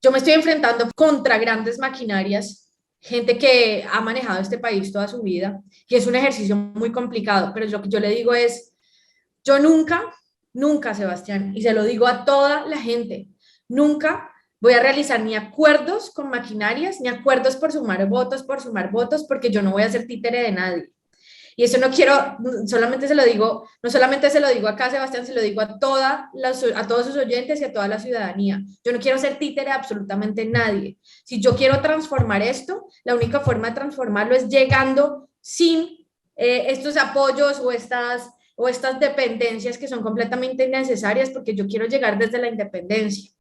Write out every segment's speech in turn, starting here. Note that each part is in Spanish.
Yo me estoy enfrentando contra grandes maquinarias, gente que ha manejado este país toda su vida, y es un ejercicio muy complicado, pero lo que yo le digo es, yo nunca, nunca, Sebastián, y se lo digo a toda la gente, nunca voy a realizar ni acuerdos con maquinarias, ni acuerdos por sumar votos, porque yo no voy a ser títere de nadie. Y eso no quiero, solamente se lo digo, no solamente se lo digo acá, Sebastián, se lo digo a todos sus oyentes y a toda la ciudadanía. Yo no quiero ser títere de absolutamente nadie. Si yo quiero transformar esto, la única forma de transformarlo es llegando sin estos apoyos o estas dependencias que son completamente innecesarias, porque yo quiero llegar desde la independencia.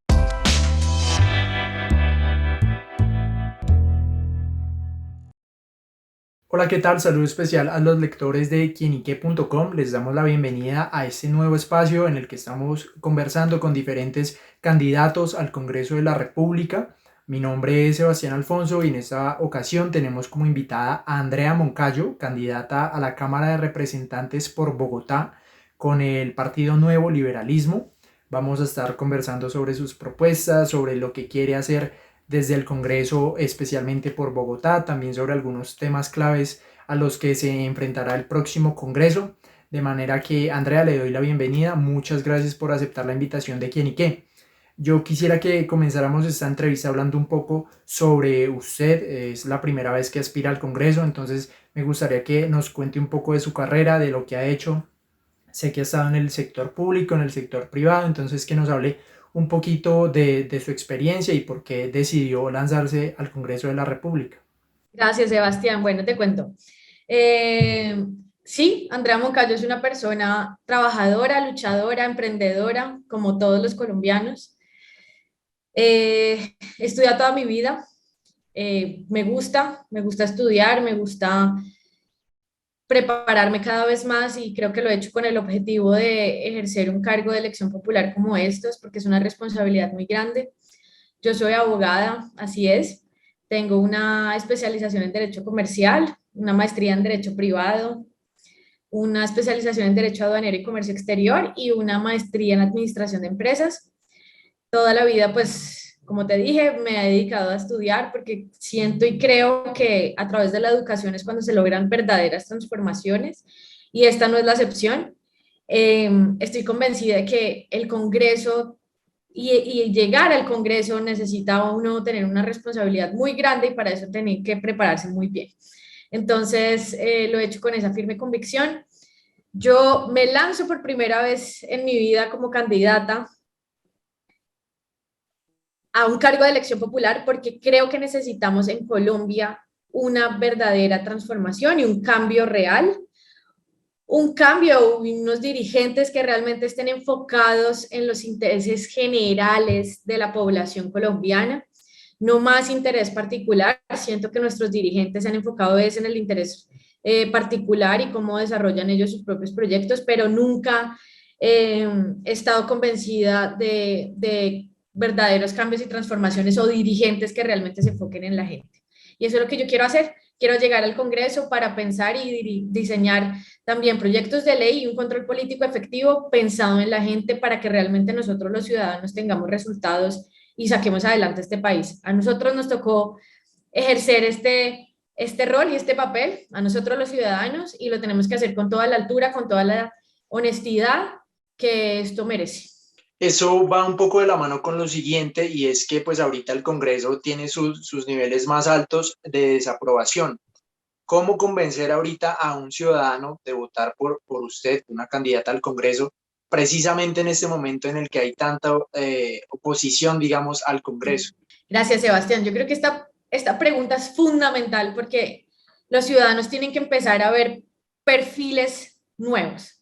Hola, ¿qué tal? Saludo especial a los lectores de quienique.com. Les damos la bienvenida a este nuevo espacio en el que estamos conversando con diferentes candidatos al Congreso de la República. Mi nombre es Sebastián Alfonso y en esta ocasión tenemos como invitada a Andrea Moncayo, candidata a la Cámara de Representantes por Bogotá con el Partido Nuevo Liberalismo. Vamos a estar conversando sobre sus propuestas, sobre lo que quiere hacer desde el Congreso, especialmente por Bogotá, también sobre algunos temas claves a los que se enfrentará el próximo Congreso. De manera que, Andrea, le doy la bienvenida. Muchas gracias por aceptar la invitación de Quién y Qué. Yo quisiera que comenzáramos esta entrevista hablando un poco sobre usted. Es la primera vez que aspira al Congreso, entonces me gustaría que nos cuente un poco de su carrera, de lo que ha hecho. Sé que ha estado en el sector público, en el sector privado, entonces que nos hable un poquito de su experiencia y por qué decidió lanzarse al Congreso de la República. Gracias, Sebastián. Bueno, te cuento. Eh, sí, Andrea Moncayo es una persona trabajadora, luchadora, emprendedora, como todos los colombianos. He estudiado toda mi vida. Me gusta estudiar, me gusta prepararme cada vez más y creo que lo he hecho con el objetivo de ejercer un cargo de elección popular como estos, porque es una responsabilidad muy grande. Yo soy abogada, así es. Tengo una especialización en Derecho Comercial, una maestría en Derecho Privado, una especialización en Derecho Aduanero y Comercio Exterior y una maestría en Administración de Empresas. Toda la vida, pues, como te dije, me he dedicado a estudiar porque siento y creo que a través de la educación es cuando se logran verdaderas transformaciones y esta no es la excepción. Estoy convencida de que el Congreso y llegar al Congreso necesita uno tener una responsabilidad muy grande y para eso tener que prepararse muy bien. Entonces, lo he hecho con esa firme convicción. Yo me lanzo por primera vez en mi vida como candidata a un cargo de elección popular porque creo que necesitamos en Colombia una verdadera transformación y un cambio real, un cambio, unos dirigentes que realmente estén enfocados en los intereses generales de la población colombiana, no más interés particular. Siento que nuestros dirigentes se han enfocado es en el interés particular y cómo desarrollan ellos sus propios proyectos, pero nunca he estado convencida de verdaderos cambios y transformaciones o dirigentes que realmente se enfoquen en la gente. Y eso es lo que yo quiero hacer. Quiero llegar al Congreso para pensar y diseñar también proyectos de ley y un control político efectivo pensado en la gente para que realmente nosotros los ciudadanos tengamos resultados y saquemos adelante este país. A nosotros nos tocó ejercer este rol y este papel, a nosotros los ciudadanos, y lo tenemos que hacer con toda la altura, con toda la honestidad que esto merece. Eso va un poco de la mano con lo siguiente y es que pues ahorita el Congreso tiene sus niveles más altos de desaprobación. ¿Cómo convencer ahorita a un ciudadano de votar por usted, una candidata al Congreso, precisamente en este momento en el que hay tanta oposición, digamos, al Congreso? Gracias, Sebastián. Yo creo que esta pregunta es fundamental porque los ciudadanos tienen que empezar a ver perfiles nuevos,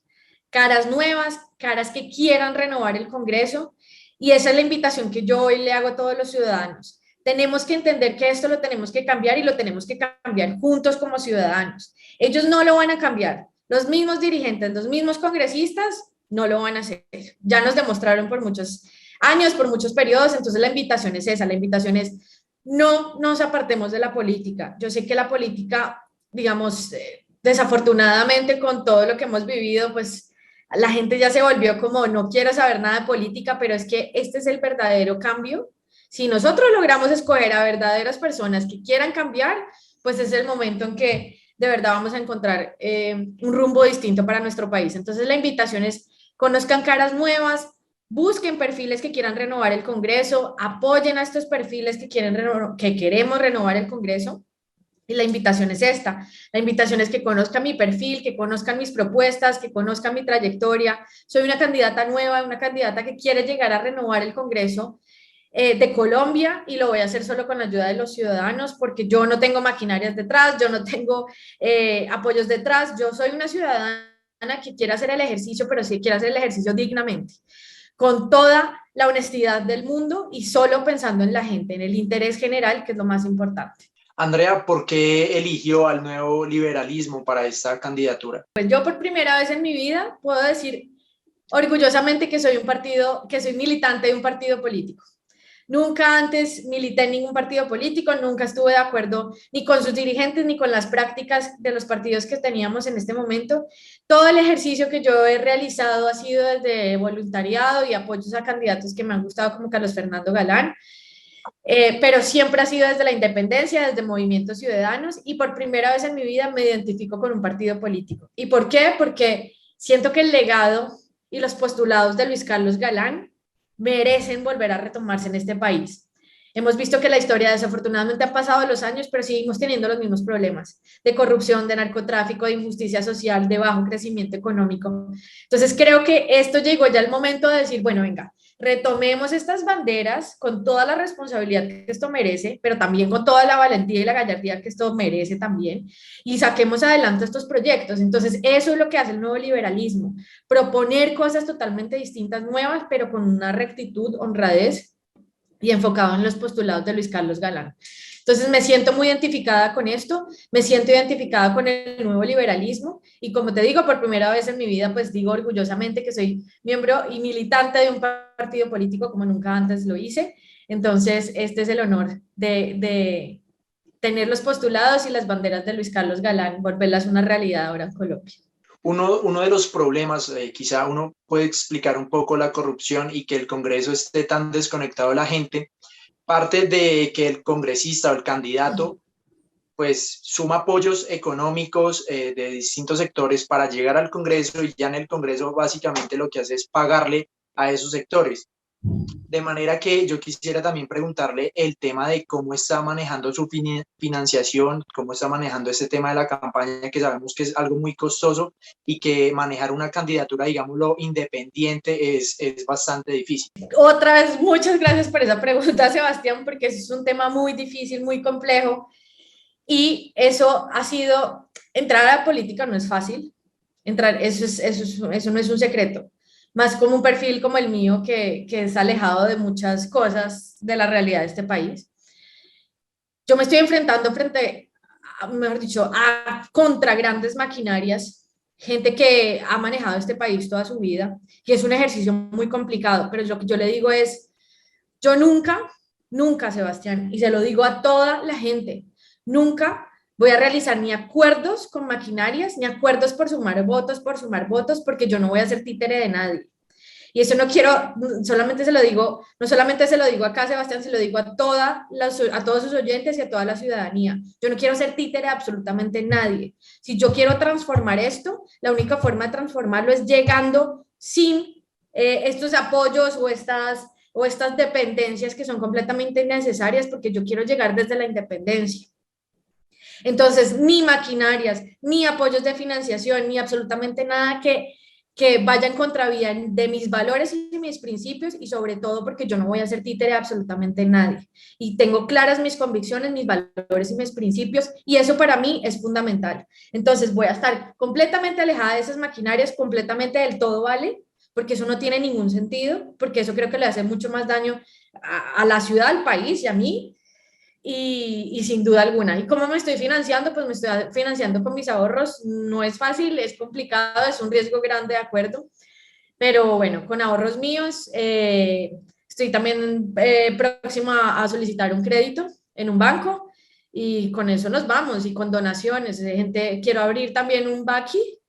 caras nuevas, caras que quieran renovar el Congreso. Y esa es la invitación que yo hoy le hago a todos los ciudadanos. Tenemos que entender que esto lo tenemos que cambiar y lo tenemos que cambiar juntos como ciudadanos. Ellos no lo van a cambiar. Los mismos dirigentes, los mismos congresistas no lo van a hacer. Ya nos demostraron por muchos años, por muchos periodos, entonces la invitación es esa, la invitación es no nos apartemos de la política. Yo sé que la política, digamos, desafortunadamente con todo lo que hemos vivido, pues la gente ya se volvió como no quiero saber nada de política, pero es que este es el verdadero cambio. Si nosotros logramos escoger a verdaderas personas que quieran cambiar, pues es el momento en que de verdad vamos a encontrar un rumbo distinto para nuestro país. Entonces la invitación es: conozcan caras nuevas, busquen perfiles que quieran renovar el Congreso, apoyen a estos perfiles que queremos renovar el Congreso. Y la invitación es esta, la invitación es que conozcan mi perfil, que conozcan mis propuestas, que conozcan mi trayectoria. Soy una candidata nueva, una candidata que quiere llegar a renovar el Congreso de Colombia, y lo voy a hacer solo con la ayuda de los ciudadanos, porque yo no tengo maquinarias detrás, yo no tengo apoyos detrás, yo soy una ciudadana que quiere hacer el ejercicio, pero sí quiere hacer el ejercicio dignamente, con toda la honestidad del mundo y solo pensando en la gente, en el interés general, que es lo más importante. Andrea, ¿por qué eligió al nuevo liberalismo para esta candidatura? Pues yo por primera vez en mi vida puedo decir orgullosamente que soy que soy militante de un partido político. Nunca antes milité en ningún partido político, nunca estuve de acuerdo ni con sus dirigentes ni con las prácticas de los partidos que teníamos en este momento. Todo el ejercicio que yo he realizado ha sido desde voluntariado y apoyos a candidatos que me han gustado, como Carlos Fernando Galán, pero siempre ha sido desde la independencia, desde movimientos ciudadanos, y por primera vez en mi vida me identifico con un partido político. ¿Y por qué? Porque siento que el legado y los postulados de Luis Carlos Galán merecen volver a retomarse en este país. Hemos visto que la historia desafortunadamente ha pasado los años, pero seguimos teniendo los mismos problemas de corrupción, de narcotráfico, de injusticia social, de bajo crecimiento económico. Entonces creo que esto llegó ya el momento de decir, bueno, venga, retomemos estas banderas con toda la responsabilidad que esto merece, pero también con toda la valentía y la gallardía que esto merece también, y saquemos adelante estos proyectos. Entonces eso es lo que hace el nuevo liberalismo: proponer cosas totalmente distintas, nuevas, pero con una rectitud, honradez y enfocado en los postulados de Luis Carlos Galán. Entonces me siento muy identificada con esto, me siento identificada con el nuevo liberalismo, y como te digo, por primera vez en mi vida, pues digo orgullosamente que soy miembro y militante de un partido político como nunca antes lo hice. Entonces este es el honor de tener los postulados y las banderas de Luis Carlos Galán, volverlas una realidad ahora en Colombia. Uno de los problemas, quizá uno puede explicar un poco la corrupción y que el Congreso esté tan desconectado de la gente, parte de que el congresista o el candidato pues suma apoyos económicos de distintos sectores para llegar al Congreso, y ya en el Congreso básicamente lo que hace es pagarle a esos sectores. De manera que yo quisiera también preguntarle el tema de cómo está manejando su financiación, cómo está manejando este tema de la campaña, que sabemos que es algo muy costoso y que manejar una candidatura, digámoslo, independiente es bastante difícil. Otra vez, muchas gracias por esa pregunta, Sebastián, porque eso es un tema muy difícil, muy complejo, y eso ha sido, entrar a la política no es fácil, eso no es un secreto, más como un perfil como el mío, que es alejado de muchas cosas de la realidad de este país. Yo me estoy enfrentando mejor dicho, contra grandes maquinarias, gente que ha manejado este país toda su vida, y es un ejercicio muy complicado, pero lo que yo le digo es: yo nunca, nunca, Sebastián, y se lo digo a toda la gente, nunca voy a realizar ni acuerdos con maquinarias, ni acuerdos por sumar votos, porque yo no voy a ser títere de nadie. Y eso no quiero, solamente se lo digo, no solamente se lo digo acá, Sebastián, se lo digo a todos sus oyentes y a toda la ciudadanía. Yo no quiero ser títere de absolutamente nadie. Si yo quiero transformar esto, la única forma de transformarlo es llegando sin estos apoyos o estas dependencias que son completamente innecesarias, porque yo quiero llegar desde la independencia. Entonces, ni maquinarias, ni apoyos de financiación, ni absolutamente nada que vaya en contravía de mis valores y mis principios, y sobre todo porque yo no voy a ser títere de absolutamente nadie. Y tengo claras mis convicciones, mis valores y mis principios, y eso para mí es fundamental. Entonces voy a estar completamente alejada de esas maquinarias, completamente del todo, ¿vale? Porque eso no tiene ningún sentido, porque eso creo que le hace mucho más daño a la ciudad, al país y a mí, y sin duda alguna. ¿Y cómo me estoy financiando? Pues me estoy financiando con mis ahorros. No es fácil, es complicado, es un riesgo grande, de acuerdo, pero bueno, con ahorros míos. Estoy también próxima a solicitar un crédito en un banco, y con eso nos vamos, y con donaciones de gente. Quiero abrir también un Baki,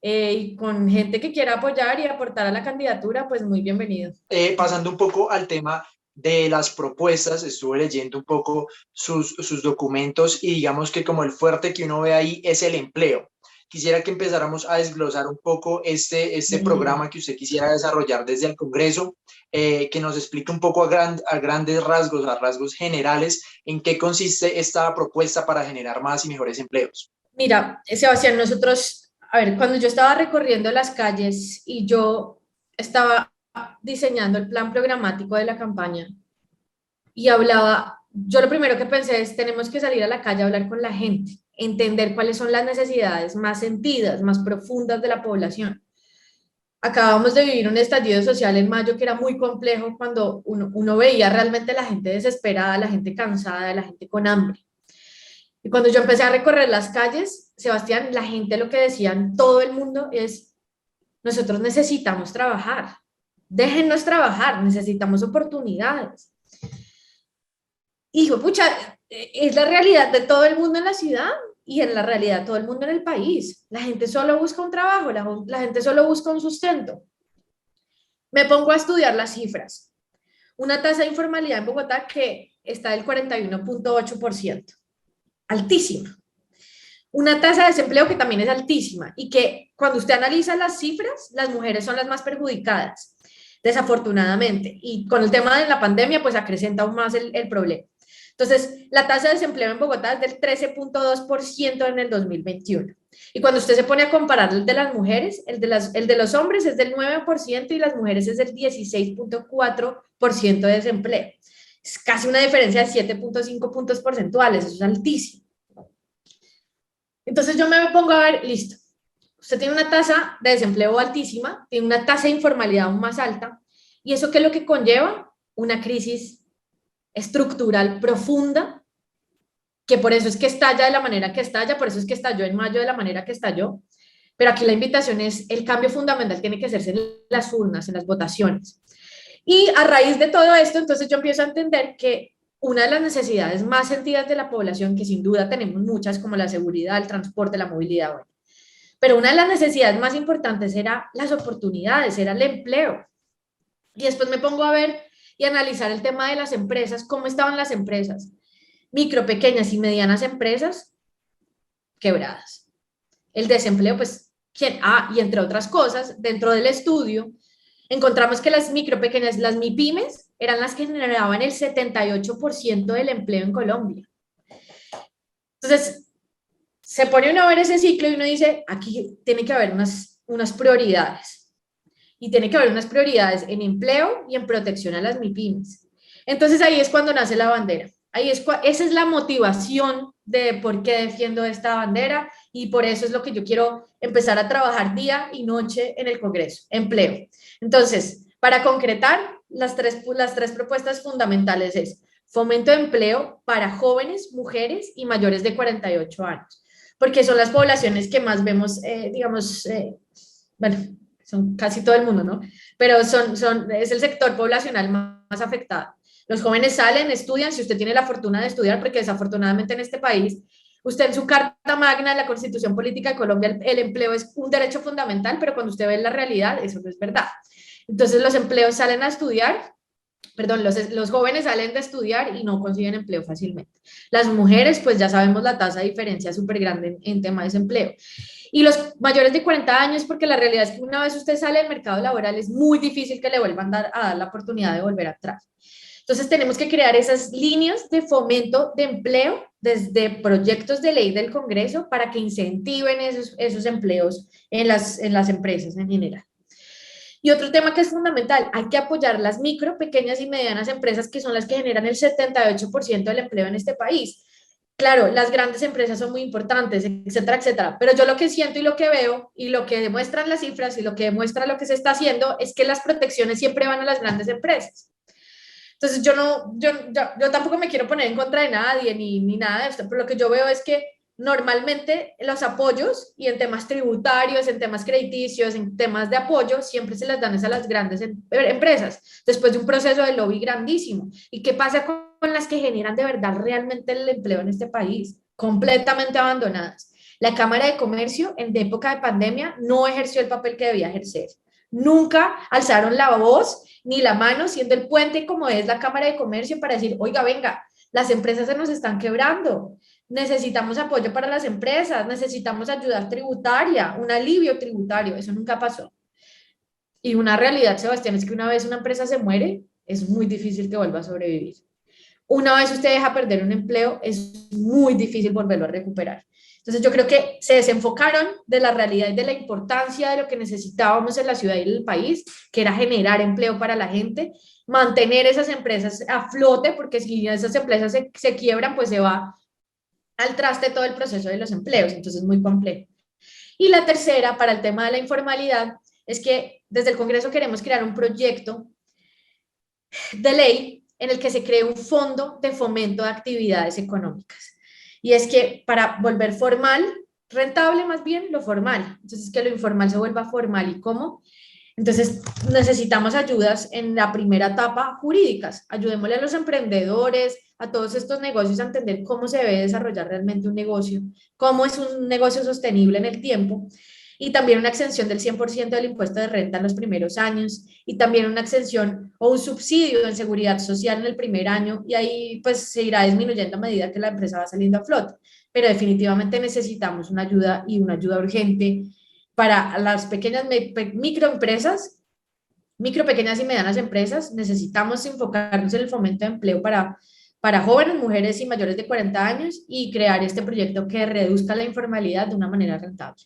y con gente que quiera apoyar y aportar a la candidatura, pues muy bienvenido. Pasando un poco al tema de las propuestas, estuve leyendo un poco sus documentos y digamos que como el fuerte que uno ve ahí es el empleo. Quisiera que empezáramos a desglosar un poco este programa que usted quisiera desarrollar desde el Congreso, que nos explique un poco a grandes rasgos, a rasgos generales, en qué consiste esta propuesta para generar más y mejores empleos. Mira, Sebastián, nosotros, a ver, cuando yo estaba recorriendo las calles y yo estaba diseñando el plan programático de la campaña y hablaba, yo lo primero que pensé es, tenemos que salir a la calle a hablar con la gente, entender cuáles son las necesidades más sentidas, más profundas de la población. Acabamos de vivir un estallido social en mayo que era muy complejo cuando uno veía realmente la gente desesperada, la gente cansada, la gente con hambre. Y cuando yo empecé a recorrer las calles, Sebastián, la gente lo que decían, todo el mundo es, nosotros necesitamos trabajar, déjennos trabajar, necesitamos oportunidades. Hijo, pucha, es la realidad de todo el mundo en la ciudad y en la realidad de todo el mundo en el país. La gente solo busca un trabajo, la gente solo busca un sustento. Me pongo a estudiar las cifras. Una tasa de informalidad en Bogotá que está del 41.8%, altísima. Una tasa de desempleo que también es altísima y que cuando usted analiza las cifras, las mujeres son las más perjudicadas, desafortunadamente. Y con el tema de la pandemia, pues acrecenta aún más el problema. Entonces, la tasa de desempleo en Bogotá es del 13.2% en el 2021. Y cuando usted se pone a comparar el de las mujeres, el de los hombres es del 9% y las mujeres es del 16.4% de desempleo. Es casi una diferencia de 7.5 puntos porcentuales, eso es altísimo. Entonces yo me pongo a ver, listo, usted tiene una tasa de desempleo altísima, tiene una tasa de informalidad aún más alta, y eso qué es lo que conlleva una crisis estructural profunda, que por eso es que estalla de la manera que estalla, por eso es que estalló en mayo de la manera que estalló, pero aquí la invitación es, el cambio fundamental tiene que hacerse en las urnas, en las votaciones. Y a raíz de todo esto, entonces yo empiezo a entender que una de las necesidades más sentidas de la población, que sin duda tenemos muchas, como la seguridad, el transporte, la movilidad, bueno, pero una de las necesidades más importantes era las oportunidades, era el empleo. Y después me pongo a ver y analizar el tema de las empresas, cómo estaban las empresas, micro, pequeñas y medianas empresas, quebradas. El desempleo, pues, y entre otras cosas, dentro del estudio, encontramos que las micro, pequeñas, las MIPYMES, eran las que generaban el 78% del empleo en Colombia. Entonces, se pone uno a ver ese ciclo y uno dice, aquí tiene que haber unas prioridades. Y tiene que haber unas prioridades en empleo y en protección a las MIPYMES. Entonces ahí es cuando nace la bandera. Esa es la motivación de por qué defiendo esta bandera y por eso es lo que yo quiero empezar a trabajar día y noche en el Congreso, empleo. Entonces, para concretar, las tres propuestas fundamentales es fomento de empleo para jóvenes, mujeres y mayores de 48 años, porque son las poblaciones que más vemos, bueno, son casi todo el mundo, ¿no? Pero es el sector poblacional más afectado. Los jóvenes salen, estudian, si usted tiene la fortuna de estudiar, porque desafortunadamente en este país, usted en su Carta Magna de la Constitución Política de Colombia, el empleo es un derecho fundamental, pero cuando usted ve la realidad, eso no es verdad. Entonces los empleos salen a estudiar, perdón, los jóvenes salen de estudiar y no consiguen empleo fácilmente. Las mujeres, pues ya sabemos la tasa de diferencia súper grande en tema de desempleo. Y los mayores de 40 años, porque la realidad es que una vez usted sale del mercado laboral, es muy difícil que le vuelvan a dar la oportunidad de volver atrás. Entonces tenemos que crear esas líneas de fomento de empleo desde proyectos de ley del Congreso para que incentiven esos empleos en las empresas en general. Y otro tema que es fundamental, hay que apoyar las micro, pequeñas y medianas empresas que son las que generan el 78% del empleo en este país. Claro, las grandes empresas son muy importantes, etcétera, etcétera, pero yo lo que siento y lo que veo y lo que demuestran las cifras y lo que demuestra lo que se está haciendo es que las protecciones siempre van a las grandes empresas. Entonces yo tampoco me quiero poner en contra de nadie ni nada de esto, pero lo que yo veo es que normalmente los apoyos y en temas tributarios, en temas crediticios, en temas de apoyo, siempre se las dan a las grandes empresas, después de un proceso de lobby grandísimo. ¿Y qué pasa con las que generan de verdad realmente el empleo en este país? Completamente abandonadas. La Cámara de Comercio en época de pandemia no ejerció el papel que debía ejercer. Nunca alzaron la voz ni la mano, siendo el puente como es la Cámara de Comercio para decir, oiga, venga, las empresas se nos están quebrando, necesitamos apoyo para las empresas, necesitamos ayuda tributaria, un alivio tributario, eso nunca pasó. Y una realidad, Sebastián, es que una vez una empresa se muere, es muy difícil que vuelva a sobrevivir. Una vez usted deja perder un empleo, es muy difícil volverlo a recuperar. Entonces yo creo que se desenfocaron de la realidad y de la importancia de lo que necesitábamos en la ciudad y en el país, que era generar empleo para la gente, mantener esas empresas a flote, porque si esas empresas se quiebran, pues se va al traste todo el proceso de los empleos, entonces es muy complejo. Y la tercera, para el tema de la informalidad, es que desde el Congreso queremos crear un proyecto de ley en el que se cree un fondo de fomento de actividades económicas. Y es que para volver formal, rentable más bien lo formal, entonces que lo informal se vuelva formal. ¿Y cómo? Entonces necesitamos ayudas en la primera etapa jurídicas, ayudémosle a los emprendedores, a todos estos negocios a entender cómo se debe desarrollar realmente un negocio, cómo es un negocio sostenible en el tiempo, y también una exención del 100% del impuesto de renta en los primeros años, y también una exención o un subsidio en seguridad social en el primer año, y ahí pues se irá disminuyendo a medida que la empresa va saliendo a flote. Pero definitivamente necesitamos una ayuda y una ayuda urgente para las pequeñas microempresas, micro, pequeñas y medianas empresas. Necesitamos enfocarnos en el fomento de empleo para jóvenes, mujeres y mayores de 40 años y crear este proyecto que reduzca la informalidad de una manera rentable.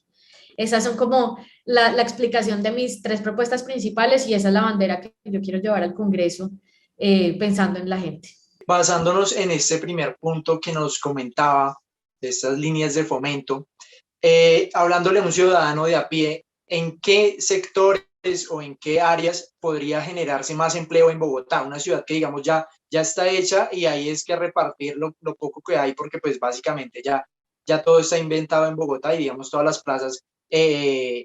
Esas son como la explicación de mis tres propuestas principales y esa es la bandera que yo quiero llevar al Congreso pensando en la gente. Basándonos en este primer punto que nos comentaba, de estas líneas de fomento, hablándole a un ciudadano de a pie, ¿en qué sectores o en qué áreas podría generarse más empleo en Bogotá? Una ciudad que, digamos, ya está hecha y ahí es que repartir lo poco que hay, porque pues básicamente ya todo está inventado en Bogotá y, digamos, todas las plazas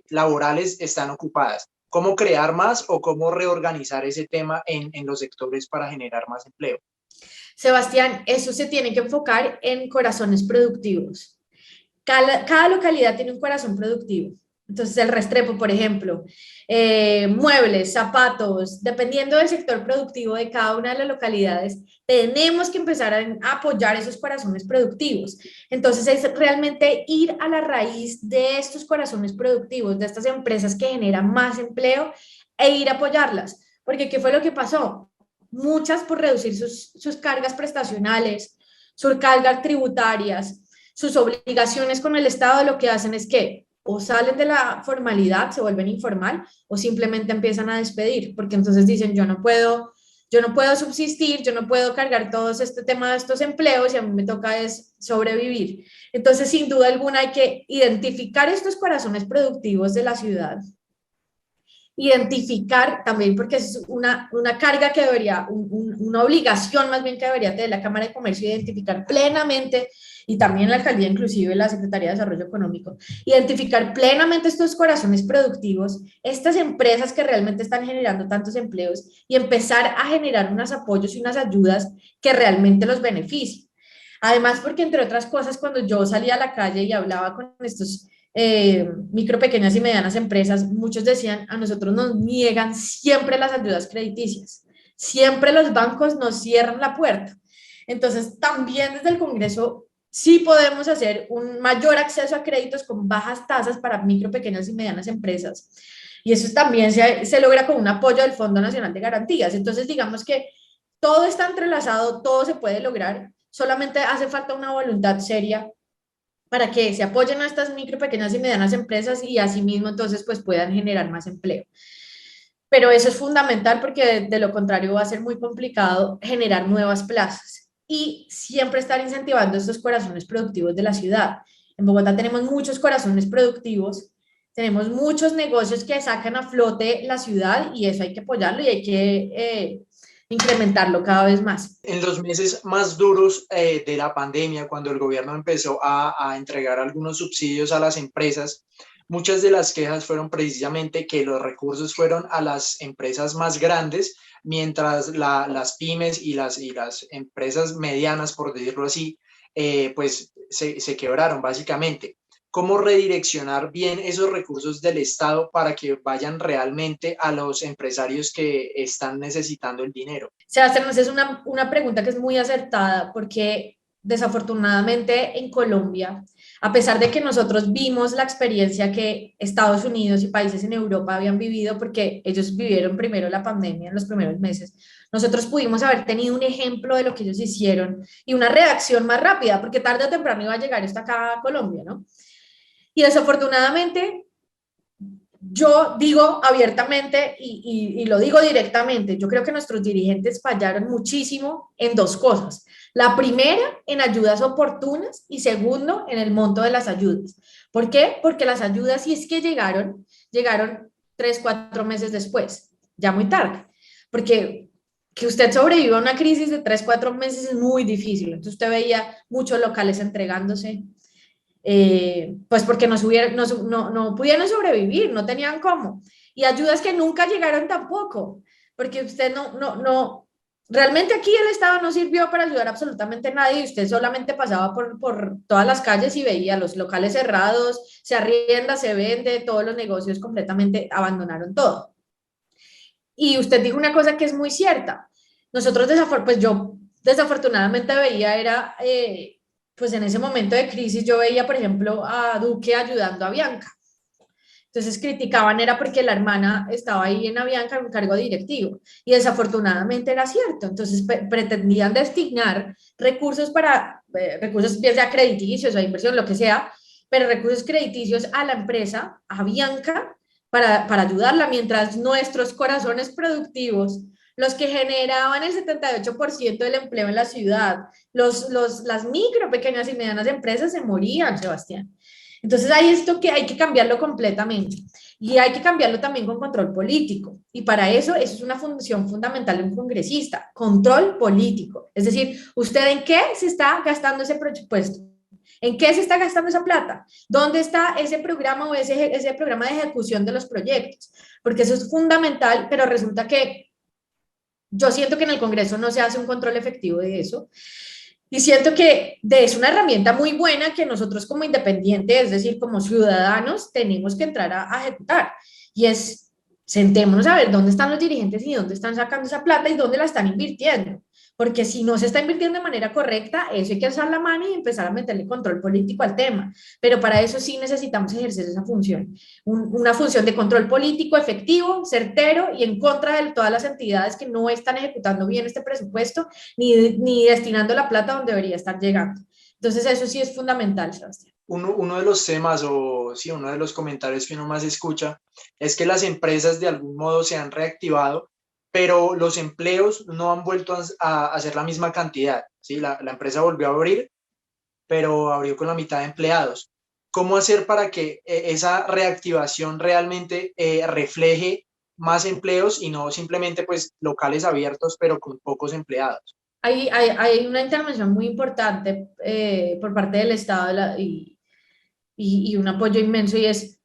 laborales están ocupadas. ¿Cómo crear más o cómo reorganizar ese tema en los sectores para generar más empleo? Sebastián, eso se tiene que enfocar en corazones productivos. Cada localidad tiene un corazón productivo. Entonces, el Restrepo, por ejemplo, muebles, zapatos, dependiendo del sector productivo de cada una de las localidades, tenemos que empezar a apoyar esos corazones productivos. Entonces, es realmente ir a la raíz de estos corazones productivos, de estas empresas que generan más empleo e ir a apoyarlas. Porque, ¿qué fue lo que pasó? Muchas por reducir sus cargas prestacionales, sus cargas tributarias, sus obligaciones con el Estado, lo que hacen es que o salen de la formalidad, se vuelven informal, o simplemente empiezan a despedir, porque entonces dicen, yo no puedo subsistir, yo no puedo cargar todo este tema de estos empleos y a mí me toca es sobrevivir. Entonces, sin duda alguna, hay que identificar estos corazones productivos de la ciudad, identificar también, porque es una carga que debería, una obligación más bien que debería tener la Cámara de Comercio, identificar plenamente, y también la alcaldía, inclusive la Secretaría de Desarrollo Económico, identificar plenamente estos corazones productivos, estas empresas que realmente están generando tantos empleos y empezar a generar unos apoyos y unas ayudas que realmente los beneficien. Además, porque entre otras cosas, cuando yo salía a la calle y hablaba con estos micro, pequeñas y medianas empresas, muchos decían, a nosotros nos niegan siempre las ayudas crediticias, siempre los bancos nos cierran la puerta. Entonces, también desde el Congreso sí podemos hacer un mayor acceso a créditos con bajas tasas para micro, pequeñas y medianas empresas. Y eso también se logra con un apoyo del Fondo Nacional de Garantías. Entonces, digamos que todo está entrelazado, todo se puede lograr, solamente hace falta una voluntad seria para que se apoyen a estas micro, pequeñas y medianas empresas y asimismo entonces pues puedan generar más empleo. Pero eso es fundamental porque de lo contrario va a ser muy complicado generar nuevas plazas y siempre estar incentivando estos corazones productivos de la ciudad. En Bogotá tenemos muchos corazones productivos, tenemos muchos negocios que sacan a flote la ciudad y eso hay que apoyarlo y hay que incrementarlo cada vez más. En los meses más duros de la pandemia, cuando el gobierno empezó a entregar algunos subsidios a las empresas, muchas de las quejas fueron precisamente que los recursos fueron a las empresas más grandes, mientras las pymes y las empresas medianas, por decirlo así, pues se quebraron básicamente. cómo redireccionar bien esos recursos del Estado para que vayan realmente a los empresarios que están necesitando el dinero. Sebastián, esa es una pregunta que es muy acertada porque desafortunadamente en Colombia, a pesar de que nosotros vimos la experiencia que Estados Unidos y países en Europa habían vivido, porque ellos vivieron primero la pandemia en los primeros meses, nosotros pudimos haber tenido un ejemplo de lo que ellos hicieron y una reacción más rápida, porque tarde o temprano iba a llegar esto acá a Colombia, ¿no? Y desafortunadamente, yo digo abiertamente y lo digo directamente, yo creo que nuestros dirigentes fallaron muchísimo en dos cosas. La primera, en ayudas oportunas y segundo, en el monto de las ayudas. ¿Por qué? Porque las ayudas, si es que llegaron 3, 4 meses después, ya muy tarde. Porque que usted sobreviva a una crisis de 3, 4 meses es muy difícil. Entonces usted veía muchos locales entregándose, pues porque no pudieron sobrevivir, no tenían cómo. Y ayudas que nunca llegaron tampoco, porque usted realmente aquí el Estado no sirvió para ayudar absolutamente a nadie, usted solamente pasaba por todas las calles y veía los locales cerrados, se arrienda, se vende, todos los negocios completamente abandonaron todo. Y usted dijo una cosa que es muy cierta. Nosotros, pues yo desafortunadamente veía, pues en ese momento de crisis, yo veía, por ejemplo, a Duque ayudando a Bianca. Entonces criticaban era porque la hermana estaba ahí en Avianca en un cargo directivo y desafortunadamente era cierto. Entonces pretendían destinar recursos recursos bien sea crediticios o inversión, lo que sea, pero recursos crediticios a la empresa, a Bianca, para ayudarla, mientras nuestros corazones productivos, los que generaban el 78% del empleo en la ciudad, las micro, pequeñas y medianas empresas se morían, Sebastián. Entonces hay esto que hay que cambiarlo completamente y hay que cambiarlo también con control político. Y para eso es una función fundamental de un congresista, control político. Es decir, ¿usted en qué se está gastando ese presupuesto? ¿En qué se está gastando esa plata? ¿Dónde está ese programa o ese programa de ejecución de los proyectos? Porque eso es fundamental, pero resulta que yo siento que en el Congreso no se hace un control efectivo de eso. Y siento que es una herramienta muy buena que nosotros como independientes, es decir, como ciudadanos, tenemos que entrar a ejecutar. Y es, sentémonos a ver dónde están los dirigentes y dónde están sacando esa plata y dónde la están invirtiendo. Porque si no se está invirtiendo de manera correcta, eso hay que alzar la mano y empezar a meterle control político al tema. Pero para eso sí necesitamos ejercer esa función. Una función de control político efectivo, certero y en contra de todas las entidades que no están ejecutando bien este presupuesto ni destinando la plata donde debería estar llegando. Entonces eso sí es fundamental, Sebastián. Uno de los temas o sí, uno de los comentarios que uno más escucha es que las empresas de algún modo se han reactivado, pero los empleos no han vuelto a hacer la misma cantidad. ¿Sí? La empresa volvió a abrir, pero abrió con la mitad de empleados. ¿Cómo hacer para que esa reactivación realmente refleje más empleos y no simplemente pues locales abiertos, pero con pocos empleados? Hay una intervención muy importante por parte del Estado y un apoyo inmenso y es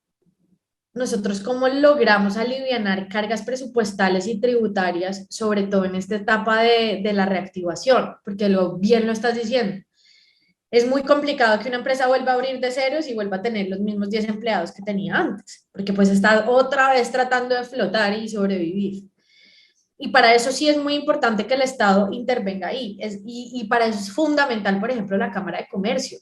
nosotros cómo logramos alivianar cargas presupuestales y tributarias, sobre todo en esta etapa de la reactivación, porque bien lo estás diciendo. Es muy complicado que una empresa vuelva a abrir de ceros y vuelva a tener los mismos 10 empleados que tenía antes, porque pues está otra vez tratando de flotar y sobrevivir. Y para eso sí es muy importante que el Estado intervenga ahí. Y para eso es fundamental, por ejemplo, la Cámara de Comercio.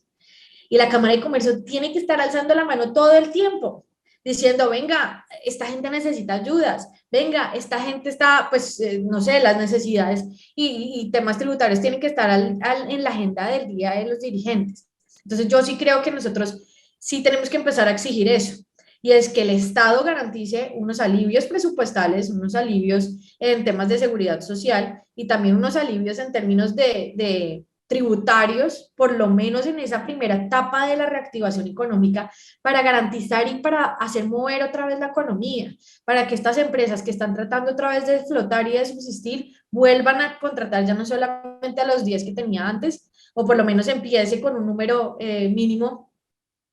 Y la Cámara de Comercio tiene que estar alzando la mano todo el tiempo, diciendo, venga, esta gente necesita ayudas, venga, esta gente está, pues, no sé, las necesidades y temas tributarios tienen que estar en la agenda del día de los dirigentes. Entonces yo sí creo que nosotros sí tenemos que empezar a exigir eso. Y es que el Estado garantice unos alivios presupuestales, unos alivios en temas de seguridad social y también unos alivios en términos de tributarios, por lo menos en esa primera etapa de la reactivación económica, para garantizar y para hacer mover otra vez la economía, para que estas empresas que están tratando otra vez de flotar y de subsistir vuelvan a contratar ya no solamente a los 10 que tenía antes, o por lo menos empiece con un número mínimo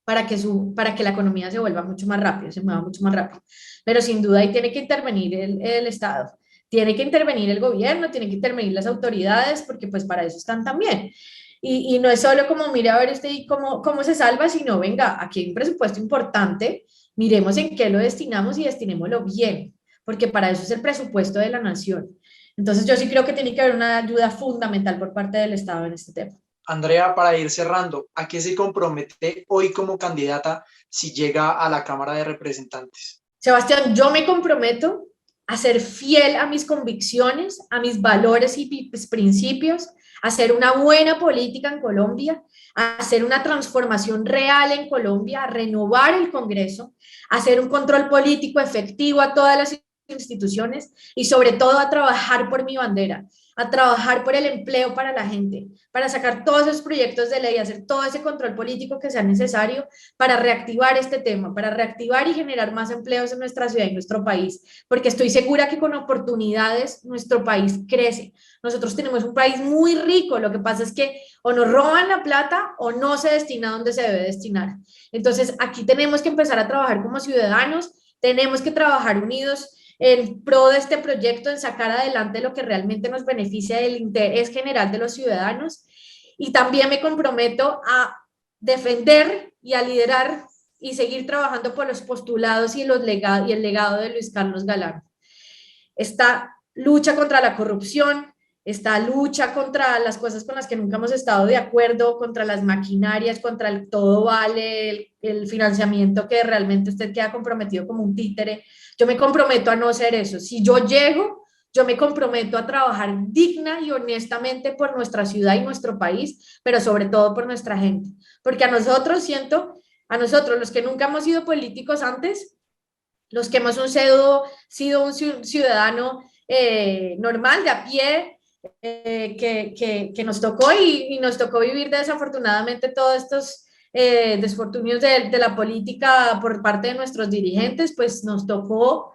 para que la economía se vuelva mucho más rápido, se mueva mucho más rápido. Pero sin duda ahí tiene que intervenir el Estado, tiene que intervenir el gobierno, tiene que intervenir las autoridades, porque pues para eso están también. y no es solo como, mire a ver usted y cómo se salva, sino venga, aquí hay un presupuesto importante, miremos en qué lo destinamos y destinémoslo bien, porque para eso es el presupuesto de la nación. Entonces yo sí creo que tiene que haber una ayuda fundamental por parte del Estado en este tema. Andrea, para ir cerrando, ¿a qué se compromete hoy como candidata si llega a la Cámara de Representantes? Sebastián, yo me comprometo a ser fiel a mis convicciones, a mis valores y mis principios, a hacer una buena política en Colombia, a hacer una transformación real en Colombia, a renovar el Congreso, a hacer un control político efectivo a todas las instituciones y sobre todo a trabajar por mi bandera, a trabajar por el empleo para la gente, para sacar todos esos proyectos de ley, hacer todo ese control político que sea necesario para reactivar este tema, para reactivar y generar más empleos en nuestra ciudad y nuestro país, porque estoy segura que con oportunidades nuestro país crece. Nosotros tenemos un país muy rico, lo que pasa es que o nos roban la plata o no se destina donde se debe destinar. Entonces, aquí tenemos que empezar a trabajar como ciudadanos, tenemos que trabajar unidos en pro de este proyecto, en sacar adelante lo que realmente nos beneficia del interés general de los ciudadanos. Y también me comprometo a defender y a liderar y seguir trabajando por los postulados y el legado de Luis Carlos Galán. Esta lucha contra la corrupción, esta lucha contra las cosas con las que nunca hemos estado de acuerdo, contra las maquinarias, contra el todo vale, el financiamiento que realmente usted queda comprometido como un títere. Yo me comprometo a no hacer eso. Si yo llego, yo me comprometo a trabajar digna y honestamente por nuestra ciudad y nuestro país, pero sobre todo por nuestra gente. Porque a nosotros, a nosotros los que nunca hemos sido políticos antes, los que hemos sido un ciudadano normal, de a pie, que nos tocó y nos tocó vivir desafortunadamente todos estos desfortunios de la política por parte de nuestros dirigentes, pues nos tocó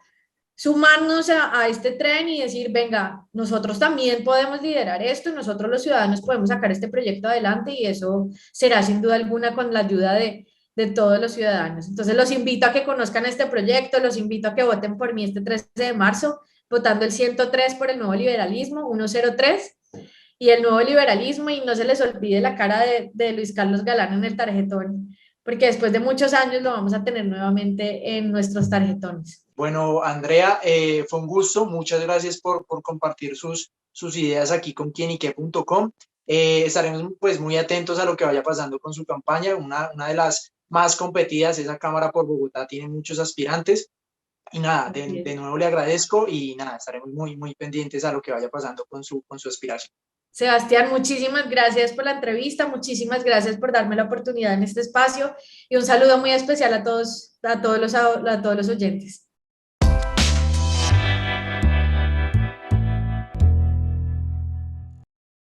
sumarnos a este tren y decir, venga, nosotros también podemos liderar esto y nosotros los ciudadanos podemos sacar este proyecto adelante y eso será sin duda alguna con la ayuda de todos los ciudadanos. Entonces los invito a que conozcan este proyecto, los invito a que voten por mí este 13 de marzo, votando el 103 por el nuevo liberalismo, 103, y el nuevo liberalismo, y no se les olvide la cara de Luis Carlos Galán en el tarjetón, porque después de muchos años lo vamos a tener nuevamente en nuestros tarjetones. Bueno, Andrea, fue un gusto. Muchas gracias por compartir sus ideas aquí con quienique.com. Estaremos pues muy atentos a lo que vaya pasando con su campaña, una de las más competidas. Esa Cámara por Bogotá tiene muchos aspirantes. Y nada, de nuevo le agradezco y nada, estaremos muy pendientes a lo que vaya pasando con su aspiración. Sebastián, muchísimas gracias por la entrevista, muchísimas gracias por darme la oportunidad en este espacio y un saludo muy especial a todos los oyentes.